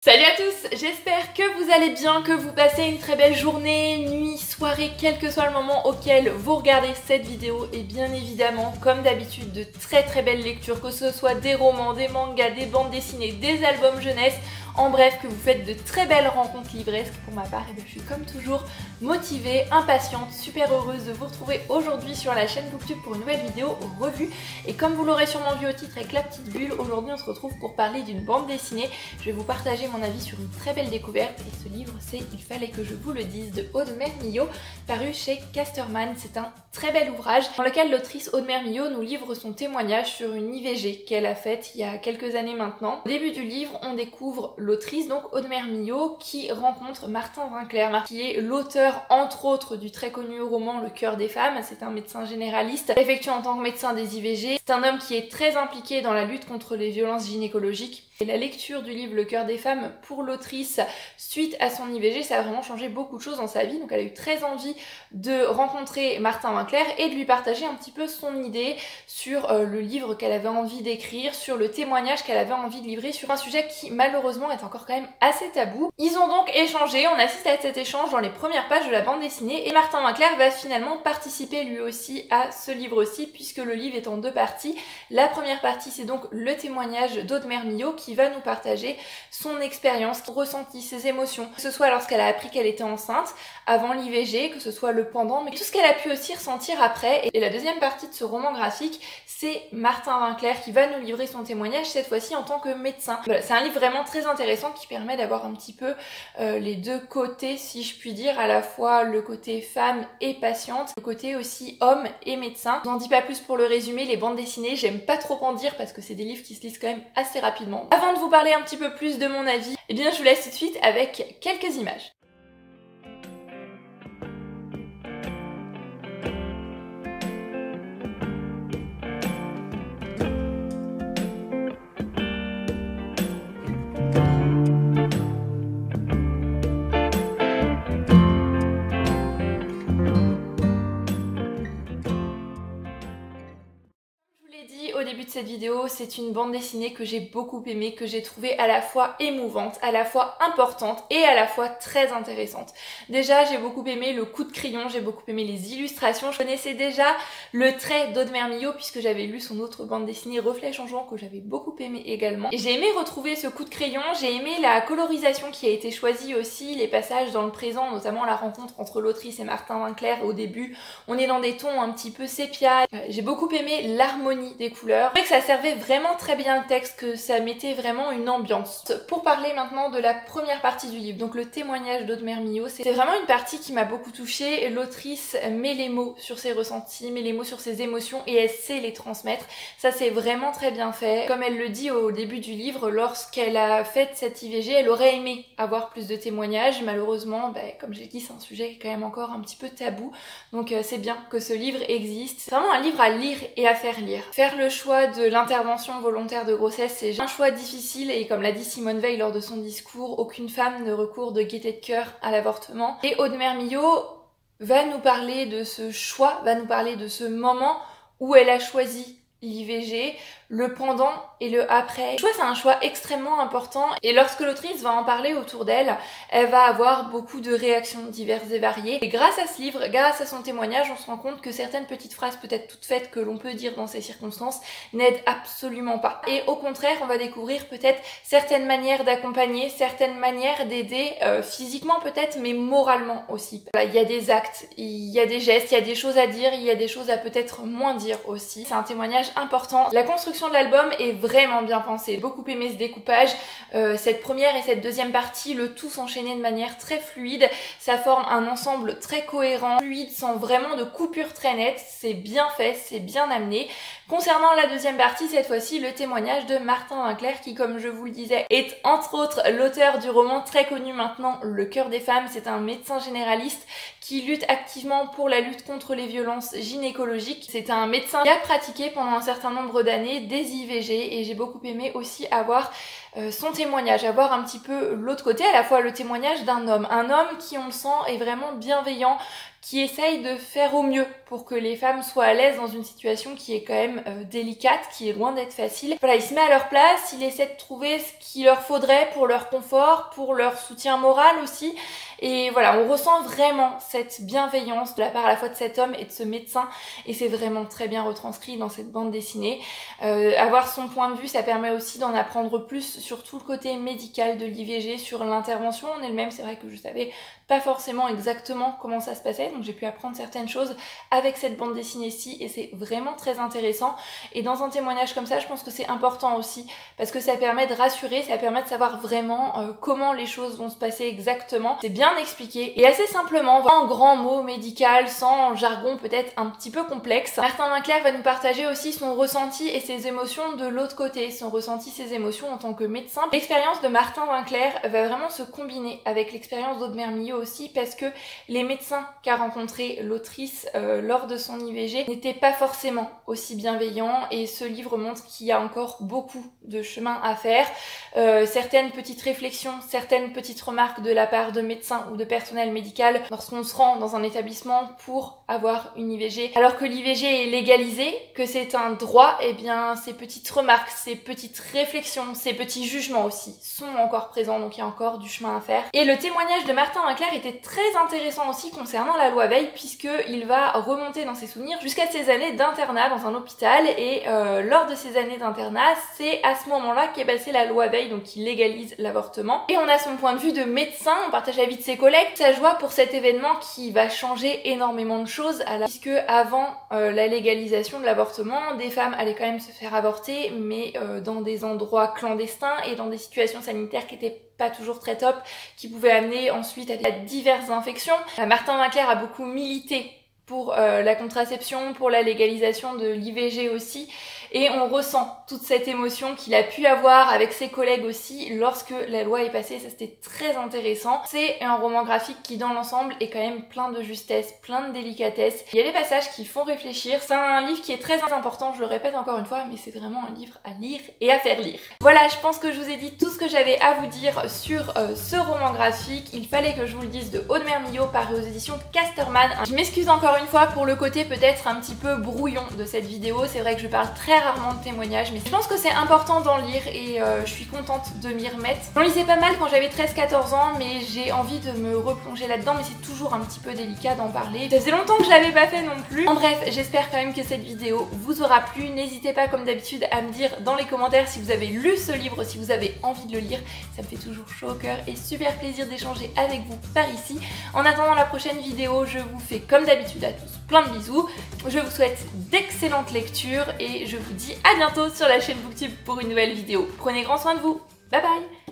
Salut à tous, j'espère que vous allez bien, que vous passez une très belle journée, nuit, soirée, quel que soit le moment auquel vous regardez cette vidéo. Et bien évidemment, comme d'habitude, de très belles lectures, que ce soit des romans, des mangas, des bandes dessinées, des albums jeunesse. En bref, que vous faites de très belles rencontres livresques. Pour ma part, je suis comme toujours motivée, impatiente, super heureuse de vous retrouver aujourd'hui sur la chaîne Booktube pour une nouvelle vidéo revue. Et comme vous l'aurez sûrement vu au titre avec la petite bulle, aujourd'hui on se retrouve pour parler d'une bande dessinée. Je vais vous partager mon avis sur une très belle découverte. Et ce livre, c'est Il fallait que je vous le dise de Aude-Mère Millot, paru chez Casterman. C'est un très bel ouvrage dans lequel l'autrice Aude-Mère Millot nous livre son témoignage sur une IVG qu'elle a faite il y a quelques années maintenant. Au début du livre, on découvre l'autrice, donc Aude-Mère Millot, qui rencontre Martin Winkler, qui est l'auteur entre autres du très connu roman Le cœur des femmes. C'est un médecin généraliste effectué en tant que médecin des IVG. C'est un homme qui est très impliqué dans la lutte contre les violences gynécologiques. Et la lecture du livre Le cœur des femmes pour l'autrice suite à son IVG, ça a vraiment changé beaucoup de choses dans sa vie. Donc elle a eu très envie de rencontrer Martin Winkler et de lui partager un petit peu son idée sur le livre qu'elle avait envie d'écrire, sur le témoignage qu'elle avait envie de livrer sur un sujet qui malheureusement est encore quand même assez tabou. Ils ont donc échangé, on assiste à cet échange dans les premières pages de la bande dessinée et Martin Winkler va finalement participer lui aussi à ce livre-ci puisque le livre est en deux parties. La première partie, c'est donc le témoignage d'Aude-Mère Millot qui va nous partager son expérience, son ressenti, ses émotions, que ce soit lorsqu'elle a appris qu'elle était enceinte, avant l'IVG, que ce soit le pendant, mais tout ce qu'elle a pu aussi ressentir après. Et la deuxième partie de ce roman graphique, c'est Martin Winkler qui va nous livrer son témoignage, cette fois-ci en tant que médecin. Voilà, c'est un livre vraiment très intéressant qui permet d'avoir un petit peu les deux côtés, si je puis dire, à la fois le côté femme et patiente, le côté aussi homme et médecin. Je n'en dis pas plus pour le résumé, les bandes dessinées, j'aime pas trop en dire parce que c'est des livres qui se lisent quand même assez rapidement. Avant de vous parler un petit peu plus de mon avis, eh bien je vous laisse tout de suite avec quelques images. Au début de cette vidéo, c'est une bande dessinée que j'ai beaucoup aimée, que j'ai trouvée à la fois émouvante, à la fois importante et à la fois très intéressante. Déjà, j'ai beaucoup aimé le coup de crayon, j'ai beaucoup aimé les illustrations. Je connaissais déjà le trait d'Aude-Mère Millot puisque j'avais lu son autre bande dessinée Reflets changeants que j'avais beaucoup aimé également. Et j'ai aimé retrouver ce coup de crayon, j'ai aimé la colorisation qui a été choisie aussi, les passages dans le présent, notamment la rencontre entre l'autrice et Martin Winkler. Au début, on est dans des tons un petit peu sépia. J'ai beaucoup aimé l'harmonie des couleurs. Je trouvais que ça servait vraiment très bien le texte, que ça mettait vraiment une ambiance. Pour parler maintenant de la première partie du livre, donc le témoignage d'Aude-Mère Millot, c'est vraiment une partie qui m'a beaucoup touchée. L'autrice met les mots sur ses ressentis, met les mots sur ses émotions et elle sait les transmettre. Ça c'est vraiment très bien fait. Comme elle le dit au début du livre, lorsqu'elle a fait cette IVG, elle aurait aimé avoir plus de témoignages. Malheureusement, comme j'ai dit, c'est un sujet quand même encore un petit peu tabou. Donc c'est bien que ce livre existe. C'est vraiment un livre à lire et à faire lire. Faire le choix de l'intervention volontaire de grossesse, c'est un choix difficile et comme l'a dit Simone Veil lors de son discours, aucune femme ne recourt de gaieté de cœur à l'avortement. Et Aude-Mère Millot va nous parler de ce choix, va nous parler de ce moment où elle a choisi l'IVG, le pendant et le après. Le choix, c'est un choix extrêmement important et lorsque l'autrice va en parler autour d'elle, elle va avoir beaucoup de réactions diverses et variées. Et grâce à ce livre, grâce à son témoignage, on se rend compte que certaines petites phrases peut-être toutes faites que l'on peut dire dans ces circonstances n'aident absolument pas. Et au contraire, on va découvrir peut-être certaines manières d'accompagner, certaines manières d'aider physiquement peut-être, mais moralement aussi. Voilà, il y a des actes, il y a des gestes, il y a des choses à dire, il y a des choses à peut-être moins dire aussi. C'est un témoignage important. La construction de l'album est vraiment bien pensée. J'ai beaucoup aimé ce découpage, cette première et cette deuxième partie, le tout s'enchaînait de manière très fluide. Ça forme un ensemble très cohérent, fluide, sans vraiment de coupure très nette. C'est bien fait, c'est bien amené. Concernant la deuxième partie, cette fois-ci, le témoignage de Martin Winkler qui, comme je vous le disais, est entre autres l'auteur du roman très connu maintenant Le cœur des femmes. C'est un médecin généraliste qui lutte activement pour la lutte contre les violences gynécologiques. C'est un médecin qui a pratiqué pendant un certain nombre d'années des IVG et j'ai beaucoup aimé aussi avoir son témoignage, à voir un petit peu l'autre côté, à la fois le témoignage d'un homme. Un homme qui, on le sent, est vraiment bienveillant, qui essaye de faire au mieux pour que les femmes soient à l'aise dans une situation qui est quand même délicate, qui est loin d'être facile. Voilà, il se met à leur place, il essaie de trouver ce qu'il leur faudrait pour leur confort, pour leur soutien moral aussi. Et voilà, on ressent vraiment cette bienveillance de la part à la fois de cet homme et de ce médecin, et c'est vraiment très bien retranscrit dans cette bande dessinée. Avoir son point de vue, ça permet aussi d'en apprendre plus sur tout le côté médical de l'IVG, sur l'intervention en elle-même. C'est vrai que je savais pas forcément exactement comment ça se passait, donc j'ai pu apprendre certaines choses avec cette bande dessinée-ci, et c'est vraiment très intéressant. Et dans un témoignage comme ça, je pense que c'est important aussi, parce que ça permet de rassurer, ça permet de savoir vraiment comment les choses vont se passer exactement. C'est bien expliqué et assez simplement, en grands mots médical, sans jargon peut-être un petit peu complexe. Martin Winkler va nous partager aussi son ressenti et ses émotions de l'autre côté, son ressenti, ses émotions en tant que médecin. L'expérience de Martin Winkler va vraiment se combiner avec l'expérience d'Aude Mermillod aussi, parce que les médecins qu'a rencontré l'autrice lors de son IVG n'étaient pas forcément aussi bienveillants, et ce livre montre qu'il y a encore beaucoup de chemin à faire. Certaines petites réflexions, certaines petites remarques de la part de médecins ou de personnel médical lorsqu'on se rend dans un établissement pour avoir une IVG, alors que l'IVG est légalisé, que c'est un droit, et bien ces petites remarques, ces petites réflexions, ces petits jugements aussi sont encore présents, donc il y a encore du chemin à faire. Et le témoignage de Martin Winkler était très intéressant aussi concernant la loi Veil, puisqu'il va remonter dans ses souvenirs jusqu'à ses années d'internat dans un hôpital, et lors de ces années d'internat, c'est à ce moment-là qu'est passée la loi Veil, donc qui légalise l'avortement. Et on a son point de vue de médecin, on partage la vie de ses collègues, sa joie pour cet événement qui va changer énormément de choses, puisque avant la légalisation de l'avortement, des femmes allaient quand même se faire avorter, mais dans des endroits clandestins et dans des situations sanitaires qui étaient pas toujours très top, qui pouvaient amener ensuite à diverses infections. Martin Winkler a beaucoup milité pour la contraception, pour la légalisation de l'IVG aussi, et on ressent toute cette émotion qu'il a pu avoir avec ses collègues aussi lorsque la loi est passée. Ça, c'était très intéressant. C'est un roman graphique qui dans l'ensemble est quand même plein de justesse, plein de délicatesse. Il y a des passages qui font réfléchir. C'est un livre qui est très important, je le répète encore une fois, mais c'est vraiment un livre à lire et à faire lire. Voilà, je pense que je vous ai dit tout ce que j'avais à vous dire sur ce roman graphique. Il fallait que je vous le dise, de Aude Mermillod, paru aux éditions Casterman. Je m'excuse encore une fois pour le côté peut-être un petit peu brouillon de cette vidéo. C'est vrai que je parle très rarement de témoignages, mais je pense que c'est important d'en lire, et je suis contente de m'y remettre. J'en lisais pas mal quand j'avais 13-14 ans, mais j'ai envie de me replonger là-dedans, mais c'est toujours un petit peu délicat d'en parler. Ça faisait longtemps que je l'avais pas fait non plus. En bref, j'espère quand même que cette vidéo vous aura plu. N'hésitez pas comme d'habitude à me dire dans les commentaires si vous avez lu ce livre, si vous avez envie de le lire. Ça me fait toujours chaud au cœur et super plaisir d'échanger avec vous par ici. En attendant la prochaine vidéo, je vous fais comme d'habitude à tous plein de bisous. Je vous souhaite d'excellentes lectures et je vous dis à bientôt sur la chaîne Booktube pour une nouvelle vidéo. Prenez grand soin de vous. Bye bye.